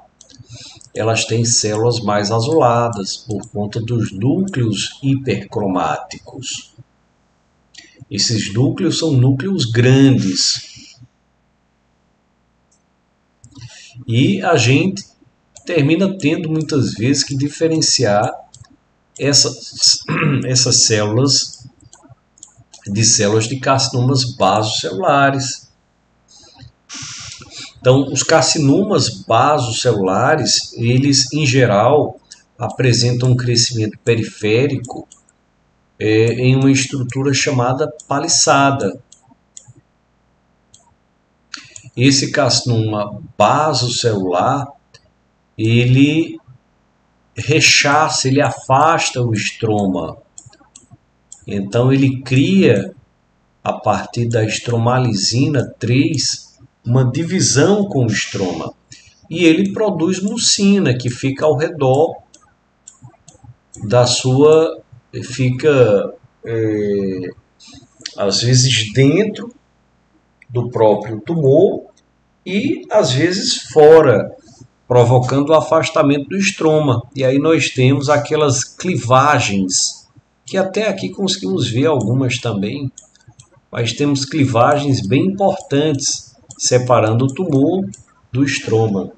elas têm células mais azuladas por conta dos núcleos hipercromáticos. Esses núcleos são núcleos grandes. E a gente termina tendo muitas vezes que diferenciar essas células de células de carcinomas basocelulares. Então, os carcinomas basocelulares, eles em geral apresentam um crescimento periférico em uma estrutura chamada paliçada. Esse carcinoma basocelular, ele rechaça, ele afasta o estroma. Então ele cria, a partir da estromalizina 3, uma divisão com o estroma. E ele produz mucina, que fica ao redor da sua... fica, às vezes, dentro do próprio tumor e, às vezes, fora, provocando o afastamento do estroma. E aí nós temos aquelas clivagens, que até aqui conseguimos ver algumas também, mas temos clivagens bem importantes, separando o tumor do estroma.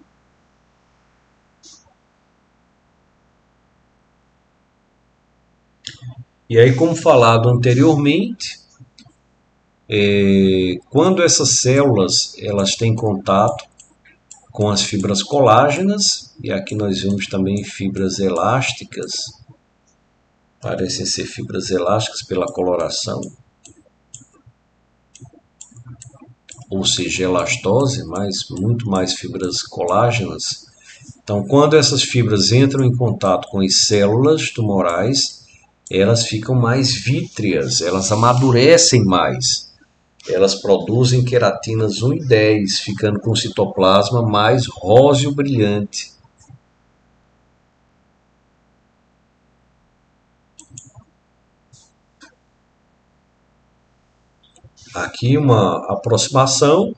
E aí, como falado anteriormente, quando essas células elas têm contato com as fibras colágenas, e aqui nós vemos também fibras elásticas, parecem ser fibras elásticas pela coloração, ou seja, elastose, mas muito mais fibras colágenas. Então, quando essas fibras entram em contato com as células tumorais, elas ficam mais vítreas, elas amadurecem mais. Elas produzem queratinas 1 e 10, ficando com o citoplasma mais róseo brilhante. Aqui uma aproximação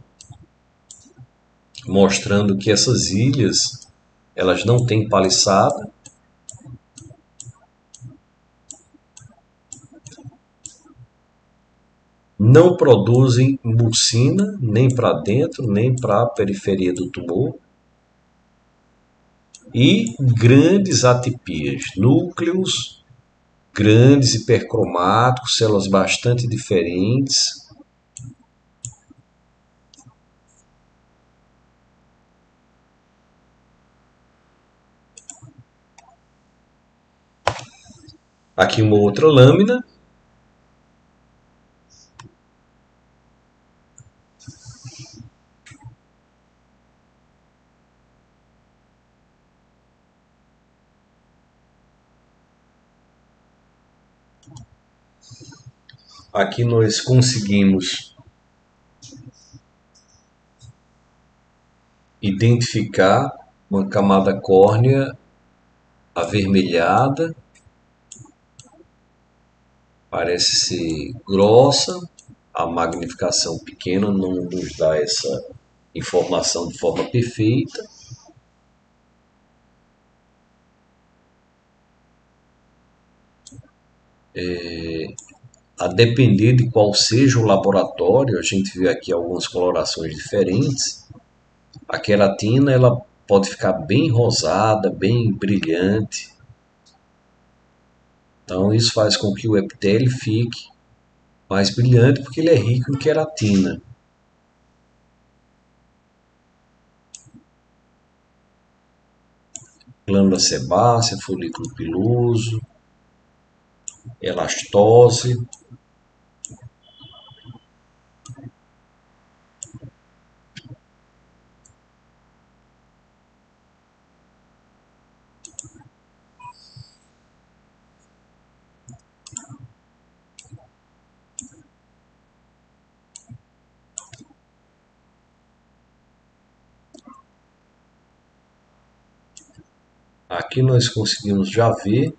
mostrando que essas ilhas elas não têm paliçada. Não produzem mucina nem para dentro, nem para a periferia do tumor. E grandes atipias, núcleos grandes, hipercromáticos, células bastante diferentes. Aqui uma outra lâmina. Aqui nós conseguimos identificar uma camada córnea avermelhada, parece ser grossa, a magnificação pequena não nos dá essa informação de forma perfeita. A depender de qual seja o laboratório, a gente vê aqui algumas colorações diferentes. A queratina ela pode ficar bem rosada, bem brilhante. Então isso faz com que o epitélio fique mais brilhante porque ele é rico em queratina. Glândula sebácea, folículo piloso, elastose. Aqui nós conseguimos já ver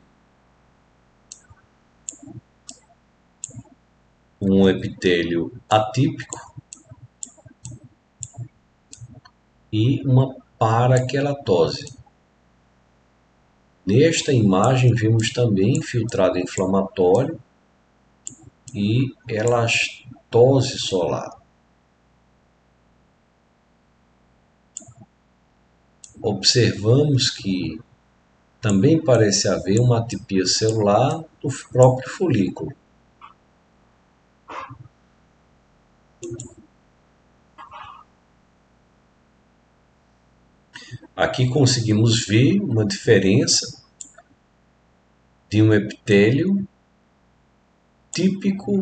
um epitélio atípico e uma paraqueratose. Nesta imagem vemos também filtrado inflamatório e elastose solar. Observamos que também parece haver uma atipia celular do próprio folículo. Aqui conseguimos ver uma diferença de um epitélio típico,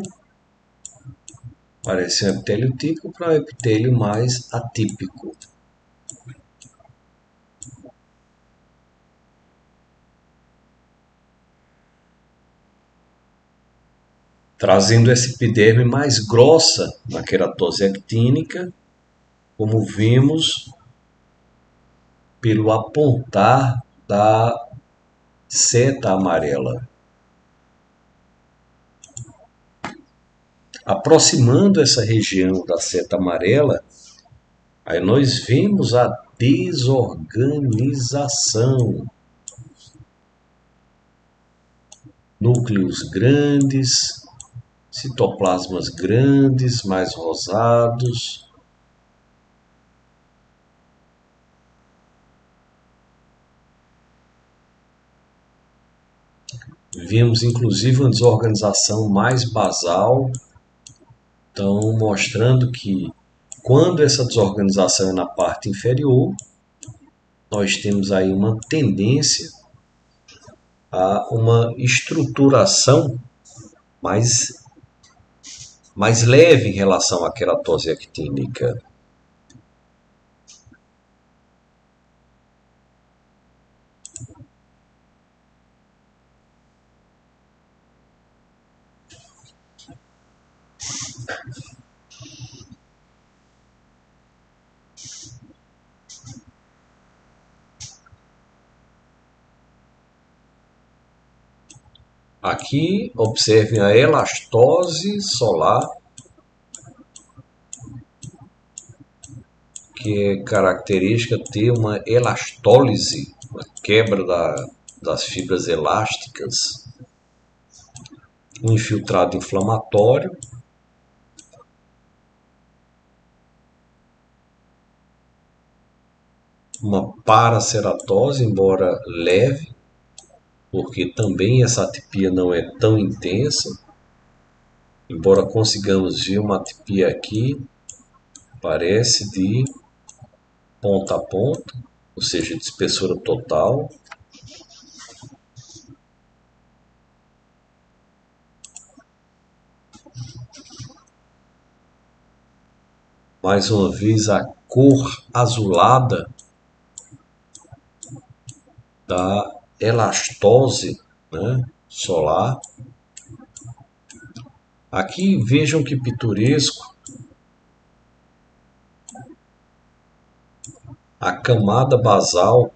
parece um epitélio típico para um epitélio mais atípico. Trazendo essa epiderme mais grossa na queratose actínica, como vimos pelo apontar da seta amarela. Aproximando essa região da seta amarela, aí nós vemos a desorganização. Núcleos grandes, citoplasmas grandes, mais rosados. Vimos inclusive uma desorganização mais basal, então mostrando que quando essa desorganização é na parte inferior, nós temos aí uma tendência a uma estruturação mais, mais leve em relação à queratose actínica. Aqui observem a elastose solar, que é característica ter uma elastólise, uma quebra das fibras elásticas, um infiltrado inflamatório, uma paraceratose, embora leve, porque também essa atipia não é tão intensa, embora consigamos ver uma atipia aqui, parece de ponta a ponta, ou seja, de espessura total. Mais uma vez a cor azulada da elastose, né, solar. Aqui vejam que pitoresco a camada basal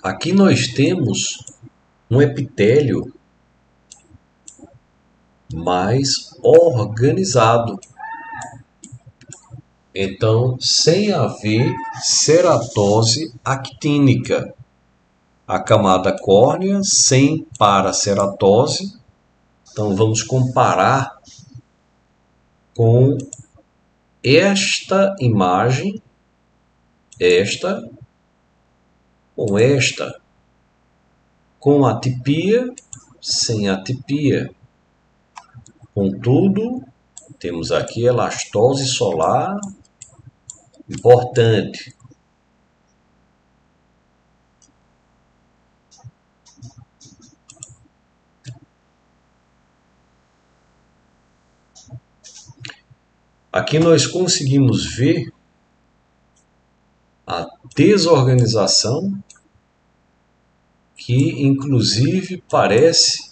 Aqui nós temos um epitélio mais organizado. Então, sem haver ceratose actínica. A camada córnea sem paraceratose. Então, vamos comparar com esta imagem, esta, com atipia, sem atipia. Contudo, temos aqui elastose solar, importante. Aqui nós conseguimos ver a desorganização, que inclusive parece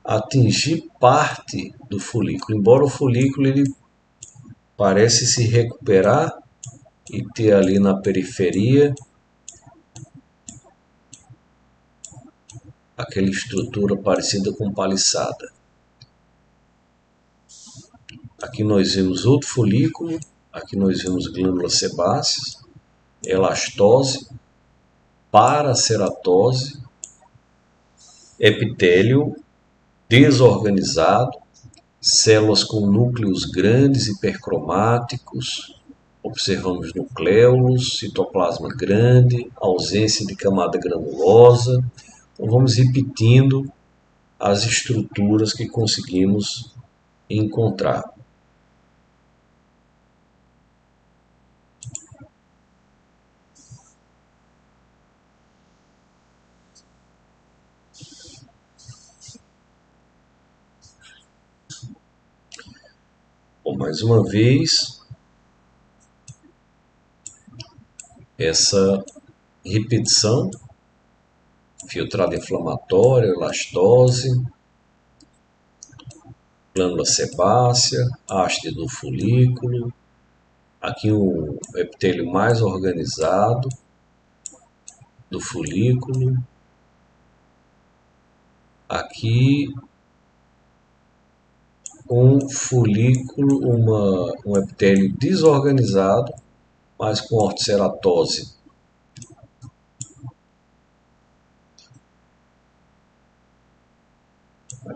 atingir parte do folículo, embora o folículo ele parece se recuperar e ter ali na periferia aquela estrutura parecida com paliçada. Aqui nós vemos outro folículo, aqui nós vemos glândulas sebáceas, elastose, paraceratose, epitélio desorganizado, células com núcleos grandes hipercromáticos, observamos nucléolos, citoplasma grande, ausência de camada granulosa. Então vamos repetindo as estruturas que conseguimos encontrar. Bom, mais uma vez, essa repetição, filtrado inflamatório, elastose, glândula sebácea, haste do folículo, aqui o epitélio mais organizado do folículo, aqui um folículo, um epitélio desorganizado, mas com ortoceratose.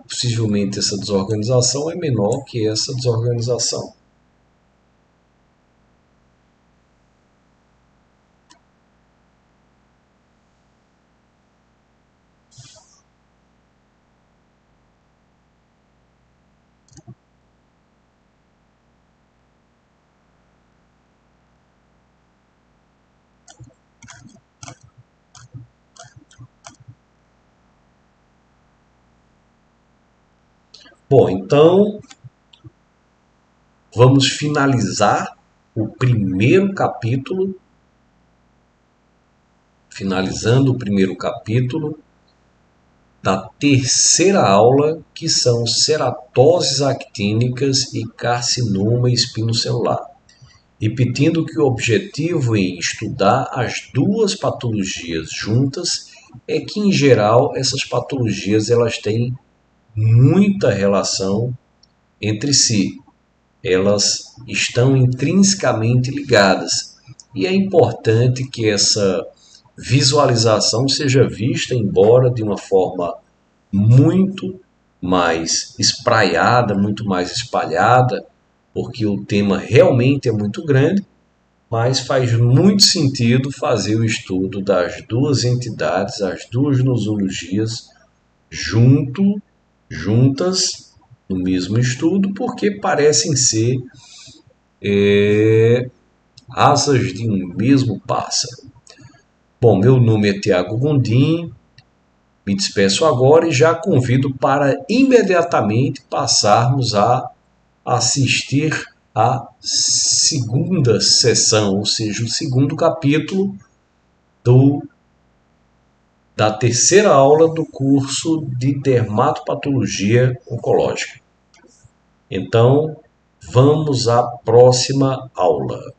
Possivelmente essa desorganização é menor que essa desorganização. Bom, então vamos finalizar o primeiro capítulo, finalizando o primeiro capítulo da terceira aula, que são ceratoses actínicas e carcinoma espinocelular. Repetindo que o objetivo em estudar as duas patologias juntas é que, em geral, essas patologias elas têm muita relação entre si. Elas estão intrinsecamente ligadas. E é importante que essa visualização seja vista, embora de uma forma muito mais espraiada, muito mais espalhada, porque o tema realmente é muito grande, mas faz muito sentido fazer o estudo das duas entidades, as duas nosologias, juntas no mesmo estudo, porque parecem ser asas de um mesmo pássaro. Bom, meu nome é Tiago Gondim, me despeço agora e já convido para imediatamente passarmos a assistir à segunda sessão, ou seja, o segundo capítulo da terceira aula do curso de dermatopatologia oncológica. Então, vamos à próxima aula.